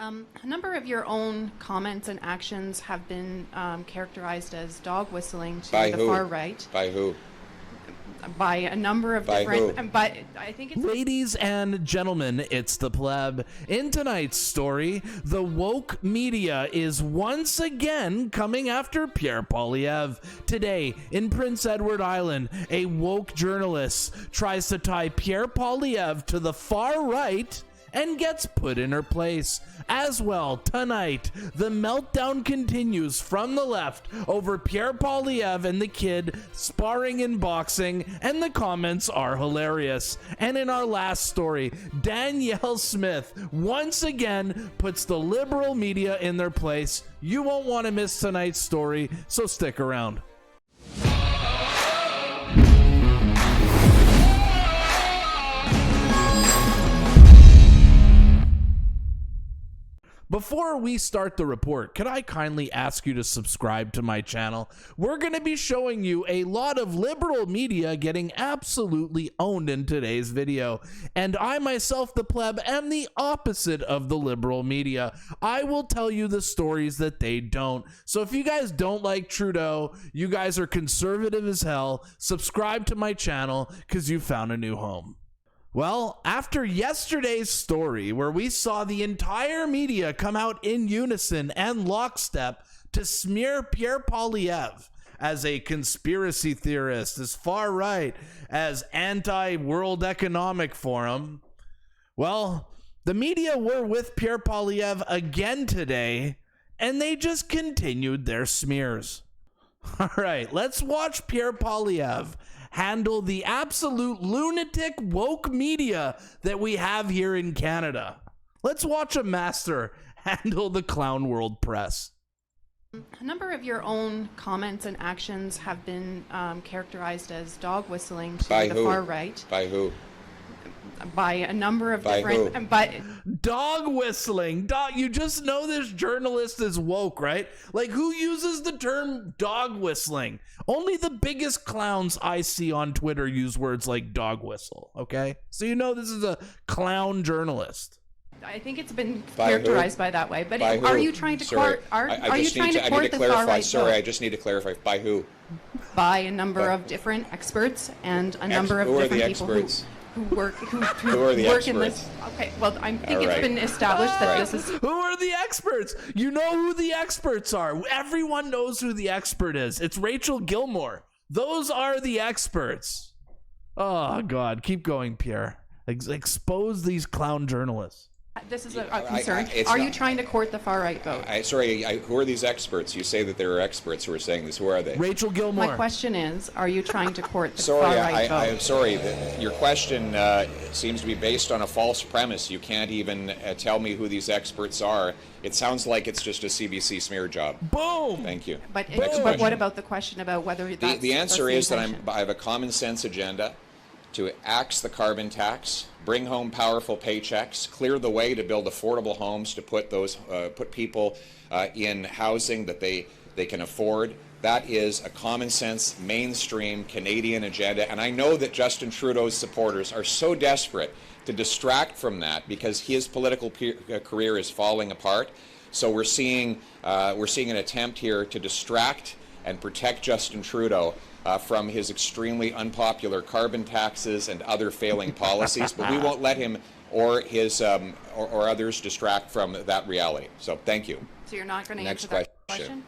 A number of your own comments and actions have been characterized as dog whistling to By the who? far right. By who? By a number of By different. who? But I think it's. Ladies and gentlemen, it's the Pleb. In tonight's story, the woke media is once again coming after Pierre Poilievre. Today, in Prince Edward Island, a woke journalist tries to tie Pierre Poilievre to the far right and gets put in her place. As well, tonight, the meltdown continues from the left over Pierre Poilievre and the kid sparring in boxing, and the comments are hilarious. And in our last story, Danielle Smith once again puts the liberal media in their place. You won't want to miss tonight's story, so stick around. Before we start the report, could I kindly ask you to subscribe to my channel? We're going to be showing you a lot of liberal media getting absolutely owned in today's video. And I myself, the Pleb, am the opposite of the liberal media. I will tell you the stories that they don't. So if you guys don't like Trudeau, you guys are conservative as hell, subscribe to my channel because you found a new home. Well, after yesterday's story where we saw the entire media come out in unison and lockstep to smear Pierre Poilievre as a conspiracy theorist, as far right, as anti-World Economic Forum, well, the media were with Pierre Poilievre again today, and they just continued their smears. All right, let's watch Pierre Poilievre handle the absolute lunatic woke media that we have here in Canada. Let's watch a master handle the clown world press. A number of your own comments and actions have been characterized as dog whistling to By the who? far right. By who? By a number of By different. who? But Dog whistling. You just know this journalist is woke, right? Like, who uses the term dog whistling? Only the biggest clowns I see on Twitter use words like dog whistle, okay? So you know this is a clown journalist. I think it's been By characterized who? by that way. But By are who? you trying to Sorry. court? Are I you just trying need to I court need to the far clarify. right? Sorry, vote? I just need to clarify. By who? By a number of different experts and a number of Who are different the people experts? who work Who are the work in experts? this. Okay, well, I think All it's right. been established that Right. this is. Who are the experts? You know who the experts are. Everyone knows who the expert is. It's Rachel Gilmore. Those are the experts. Oh, God. Keep going, Pierre. Expose these clown journalists. This is a concern. it's Are you not- trying to court the far right vote? Who are these experts? You say that there are experts who are saying this. Who are they? Rachel Gilmore. My question is, are you trying to court the Sorry, far right vote? I'm sorry. Your question seems to be based on a false premise. You can't even tell me who these experts are. It sounds like it's just a CBC smear job. Boom. Thank you. But, Next but question. what about the question about whether that's The answer that's is that intention? I have a common sense agenda to axe the carbon tax, bring home powerful paychecks, clear the way to build affordable homes to put people in housing that they can afford. That is a common sense, mainstream Canadian agenda. And I know that Justin Trudeau's supporters are so desperate to distract from that because his political career is falling apart. So we're seeing an attempt here to distract and protect Justin Trudeau from his extremely unpopular carbon taxes and other failing policies, but we won't let him or his or others distract from that reality. So thank you. So you're not going to Next answer that question. question?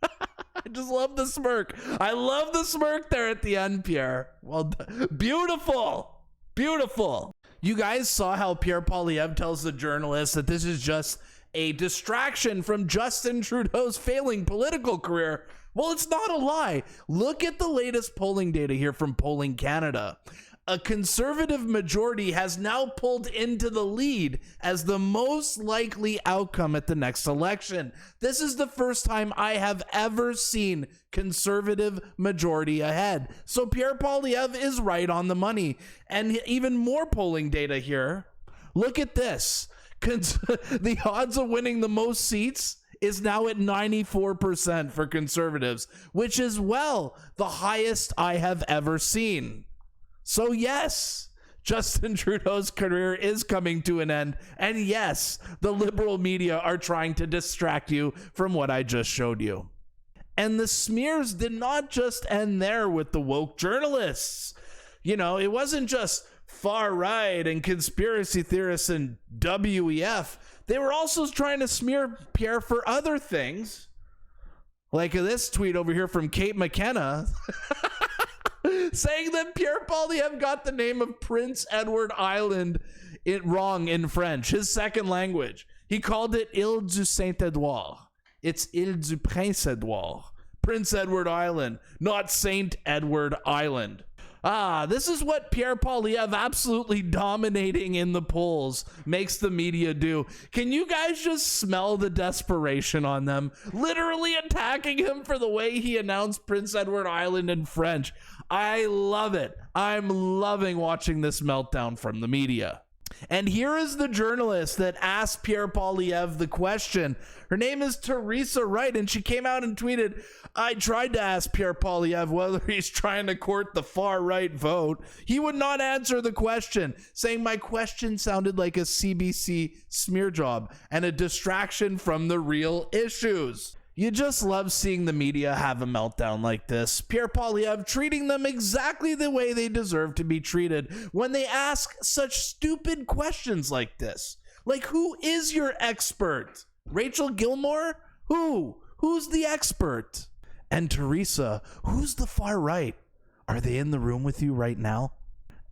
I just love the smirk. I love the smirk there at the end, Pierre. Well done. Beautiful. Beautiful. You guys saw how Pierre Poilievre tells the journalist that this is just a distraction from Justin Trudeau's failing political career. Well, it's not a lie. Look at the latest polling data here from Polling Canada. A conservative majority has now pulled into the lead as the most likely outcome at the next election. This is the first time I have ever seen conservative majority ahead. So Pierre Poilievre is right on the money. And even more polling data here. Look at this. The odds of winning the most seats is now at 94% for conservatives, which is, well, the highest I have ever seen. So yes, Justin Trudeau's career is coming to an end. And yes, the liberal media are trying to distract you from what I just showed you. And the smears did not just end there with the woke journalists. You know, it wasn't just far right and conspiracy theorists and WEF. They were also trying to smear Pierre for other things. Like this tweet over here from Kate McKenna saying that Pierre Poilievre got the name of Prince Edward Island wrong in French, his second language. He called it Île du Saint-Edouard. It's Île du Prince-Edouard. Prince Edward Island, not Saint Edward Island. This is what Pierre Poilievre absolutely dominating in the polls makes the media do. Can you guys just smell the desperation on them? Literally attacking him for the way he announced Prince Edward Island in French. I love it. I'm loving watching this meltdown from the media. And here is the journalist that asked Pierre Poilievre the question. Her name is Teresa Wright, and she came out and tweeted, I tried to ask Pierre Poilievre whether he's trying to court the far right vote. He would not answer the question, saying my question sounded like a CBC smear job and a distraction from the real issues. You just love seeing the media have a meltdown like this. Pierre Poilievre treating them exactly the way they deserve to be treated when they ask such stupid questions like this. Like, who is your expert? Rachel Gilmore? Who's the expert? And Teresa, who's the far right? Are they in the room with you right now?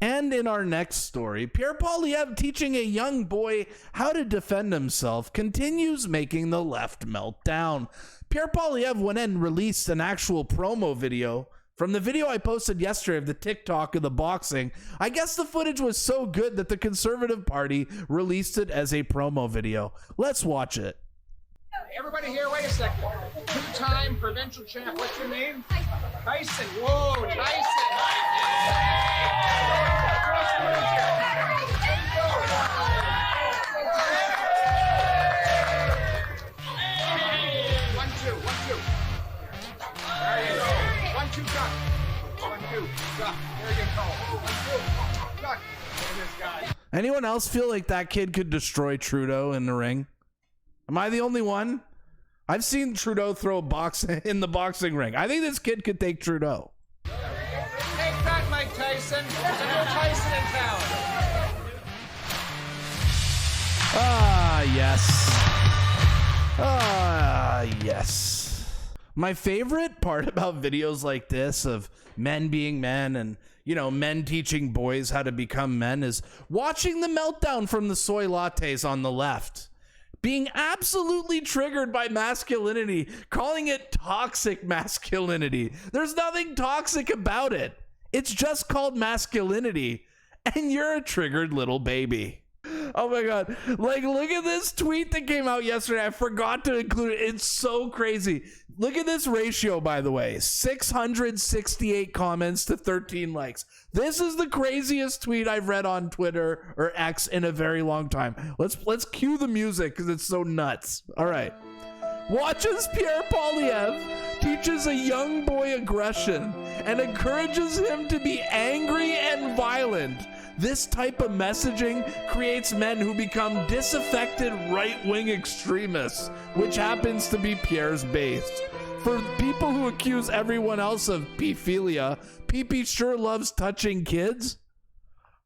And in our next story, Pierre Poilievre teaching a young boy how to defend himself continues making the left melt down. Pierre Poilievre went and released an actual promo video from the video I posted yesterday of the TikTok of the boxing. I guess the footage was so good that the Conservative Party released it as a promo video. Let's watch it. Everybody here, wait a second. Two-time provincial champ. What's your name? Tyson. Whoa, Tyson. One, two. There you go. 1, 2, duck. 1, 2, duck. There you go. 1, 2, duck. Look at this guy. Anyone else feel like that kid could destroy Trudeau in the ring? Am I the only one? I've seen Trudeau throw in the boxing ring. I think this kid could take Trudeau. Take that, Mike Tyson. There's a new Tyson in town. Yes. My favorite part about videos like this of men being men and, you know, men teaching boys how to become men is watching the meltdown from the soy lattes on the left. Being absolutely triggered by masculinity, calling it toxic masculinity. There's nothing toxic about it. It's just called masculinity, and you're a triggered little baby. Oh my God. Like, look at this tweet that came out yesterday. I forgot to include it. It's so crazy. Look at this ratio, by the way. 668 comments to 13 likes. This is the craziest tweet I've read on Twitter or X in a very long time. Let's cue the music because it's so nuts. All right. Watches Pierre Poilievre teaches a young boy aggression and encourages him to be angry and violent. This type of messaging creates men who become disaffected right-wing extremists, which happens to be Pierre's base. For people who accuse everyone else of pedophilia, PP sure loves touching kids.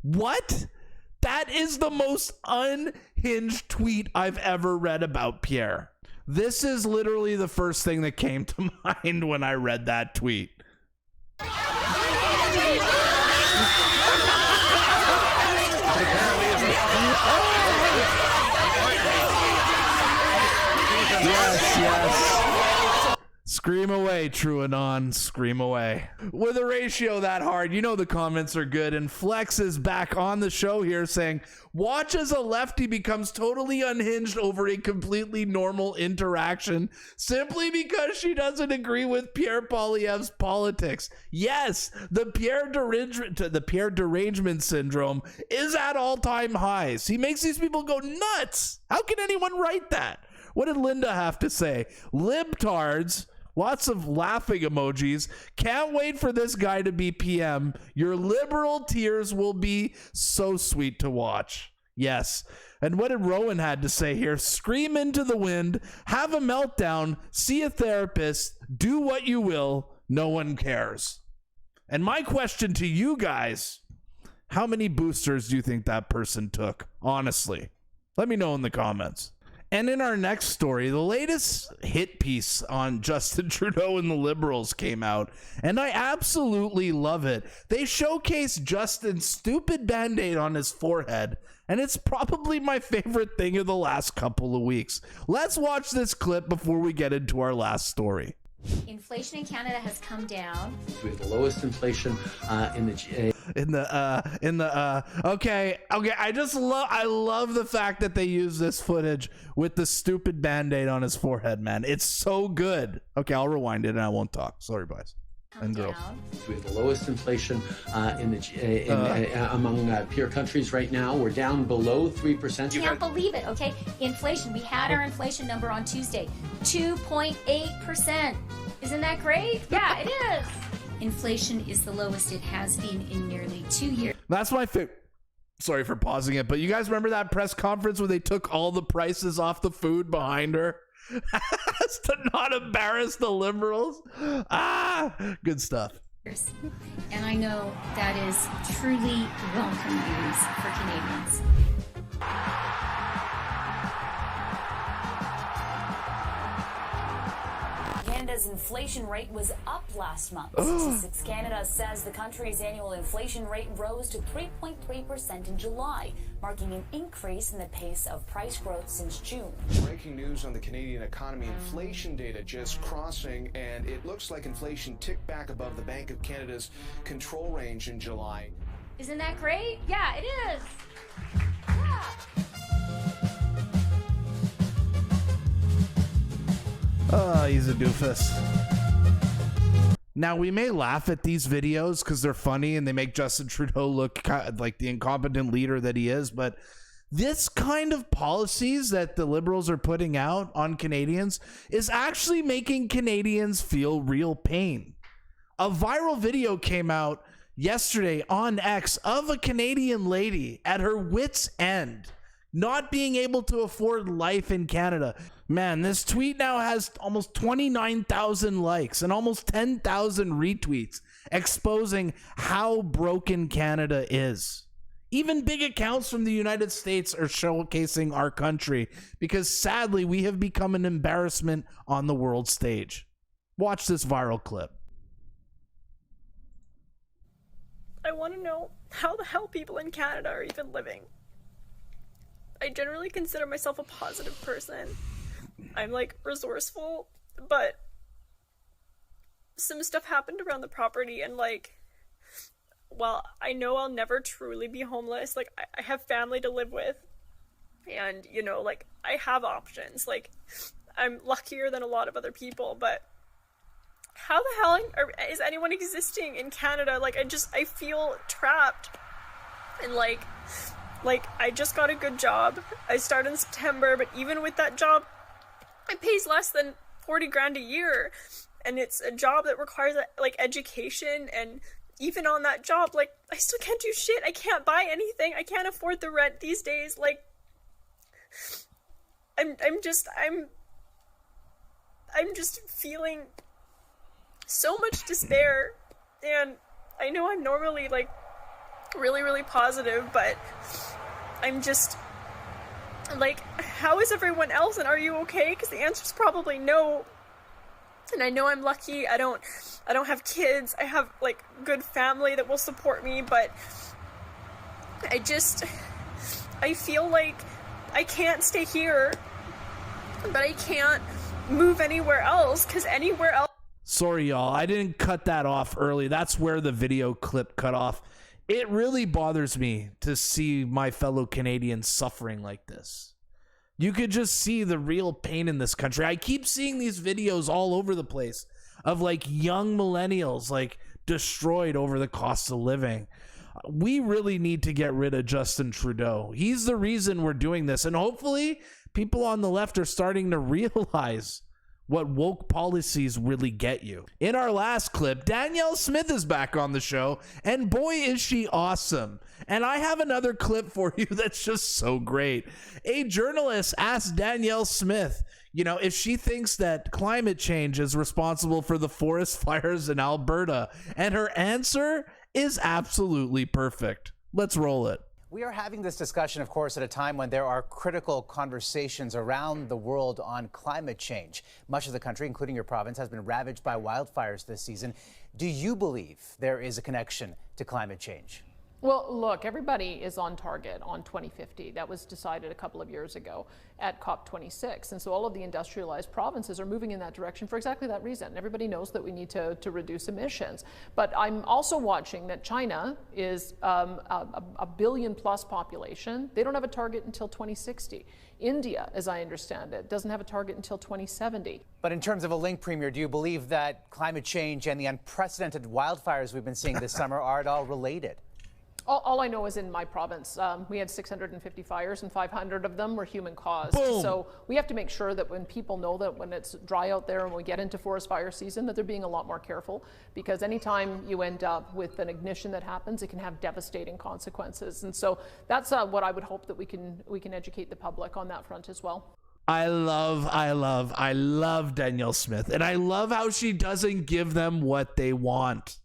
What? That is the most unhinged tweet I've ever read about Pierre. This is literally the first thing that came to mind when I read that tweet. Yes. Scream away, TrueAnon. Scream away. With a ratio that hard, you know the comments are good. And Flex is back on the show here saying, watch as a lefty becomes totally unhinged over a completely normal interaction simply because she doesn't agree with Pierre Poilievre's politics. Yes, the Pierre derangement syndrome is at all-time highs. He makes these people go nuts. How can anyone write that? What did Linda have to say? Libtards. Lots of laughing emojis. Can't wait for this guy to be PM. Your liberal tears will be so sweet to watch. Yes. And what did Rowan had to say here? Scream into the wind, have a meltdown, see a therapist, do what you will, no one cares. And my question to you guys, how many boosters do you think that person took? Honestly, let me know in the comments. And in our next story, the latest hit piece on Justin Trudeau and the Liberals came out, and I absolutely love it. They showcase Justin's stupid band-aid on his forehead, and it's probably my favorite thing of the last couple of weeks. Let's watch this clip before we get into our last story. Inflation in Canada has come down. We have the lowest inflation okay, I love the fact that they use this footage with the stupid band-aid on his forehead, man. It's so good. Okay, I'll rewind it and I won't talk. Sorry, boys and girls. We have the lowest inflation among peer countries right now. We're down below 3%. Can't believe it, okay? Inflation, we had our inflation number on Tuesday, 2.8%. Isn't that great? Yeah, it is. Inflation is the lowest it has been in nearly 2 years. That's my favorite. Sorry for pausing it, but you guys remember that press conference where they took all the prices off the food behind her? To not embarrass the Liberals. Good stuff. And I know that is truly welcome news for Canadians. Canada's inflation rate was up last month. Statistics Canada says the country's annual inflation rate rose to 3.3% in July, marking an increase in the pace of price growth since June. Breaking news on the Canadian economy, inflation data just crossing, and it looks like inflation ticked back above the Bank of Canada's control range in July. Isn't that great? Yeah, it is. Yeah. Oh, he's a doofus. Now, we may laugh at these videos because they're funny and they make Justin Trudeau look like the incompetent leader that he is, but this kind of policies that the Liberals are putting out on Canadians is actually making Canadians feel real pain. A viral video came out yesterday on X of a Canadian lady at her wit's end, not being able to afford life in Canada. Man, this tweet now has almost 29,000 likes and almost 10,000 retweets, exposing how broken Canada is. Even big accounts from the United States are showcasing our country because sadly we have become an embarrassment on the world stage. Watch this viral clip. I want to know how the hell people in Canada are even living. I generally consider myself a positive person. I'm like resourceful, but some stuff happened around the property, and like, while I know I'll never truly be homeless, like I have family to live with, and you know, like I have options. Like I'm luckier than a lot of other people, but how the hell is anyone existing in Canada? Like I feel trapped, and like I just got a good job. I started in September, but even with that job, it pays less than 40 grand a year, and it's a job that requires like education, and even on that job, like I still can't do shit. I can't buy anything. I can't afford the rent these days. Like I'm just feeling so much despair, and I know I'm normally like really, really positive, but I'm just like, how is everyone else, and are you okay? Because the answer is probably no. And I know I'm lucky. I don't have kids. I have like good family that will support me, but I feel like I can't stay here, but I can't move anywhere else, because anywhere else. Sorry, y'all. I didn't cut that off early. That's where the video clip cut off. It really bothers me to see my fellow Canadians suffering like this. You could just see the real pain in this country. I keep seeing these videos all over the place of like young millennials like destroyed over the cost of living. We really need to get rid of Justin Trudeau. He's the reason we're doing this. And hopefully people on the left are starting to realize what woke policies really get you. In our last clip, Danielle Smith is back on the show, and boy is she awesome. And I have another clip for you that's just so great. A journalist asked Danielle Smith, you know, if she thinks that climate change is responsible for the forest fires in Alberta, and her answer is absolutely perfect. Let's roll it. We are having this discussion, of course, at a time when there are critical conversations around the world on climate change. Much of the country, including your province, has been ravaged by wildfires this season. Do you believe there is a connection to climate change? Well, look, everybody is on target on 2050. That was decided a couple of years ago at COP26. And so all of the industrialized provinces are moving in that direction for exactly that reason. Everybody knows that we need to reduce emissions. But I'm also watching that China is a billion plus population. They don't have a target until 2060. India, as I understand it, doesn't have a target until 2070. But in terms of a link, Premier, do you believe that climate change and the unprecedented wildfires we've been seeing this summer are at all related? All I know is in my province, we had 650 fires and 500 of them were human caused. Boom. So we have to make sure that when people know that when it's dry out there and we get into forest fire season, that they're being a lot more careful, because anytime you end up with an ignition that happens, it can have devastating consequences. And so that's what I would hope that we can educate the public on that front as well. I love Danielle Smith, and I love how she doesn't give them what they want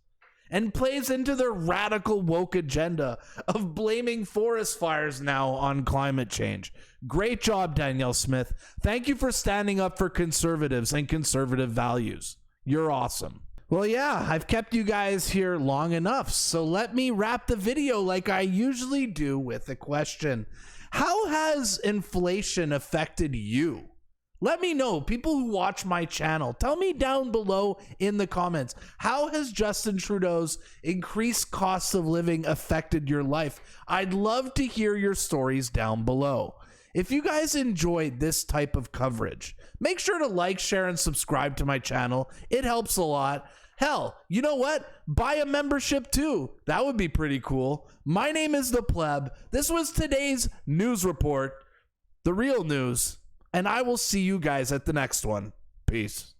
and plays into their radical woke agenda of blaming forest fires now on climate change. Great job, Danielle Smith. Thank you for standing up for conservatives and conservative values. You're awesome. Well, yeah, I've kept you guys here long enough, so let me wrap the video like I usually do with a question. How has inflation affected you? Let me know, people who watch my channel. Tell me down below in the comments, how has Justin Trudeau's increased cost of living affected your life? I'd love to hear your stories down below. If you guys enjoyed this type of coverage, make sure to like, share, and subscribe to my channel. It helps a lot. Hell, you know what? Buy a membership too. That would be pretty cool. My name is the Pleb. This was today's news report, the real news. And I will see you guys at the next one. Peace.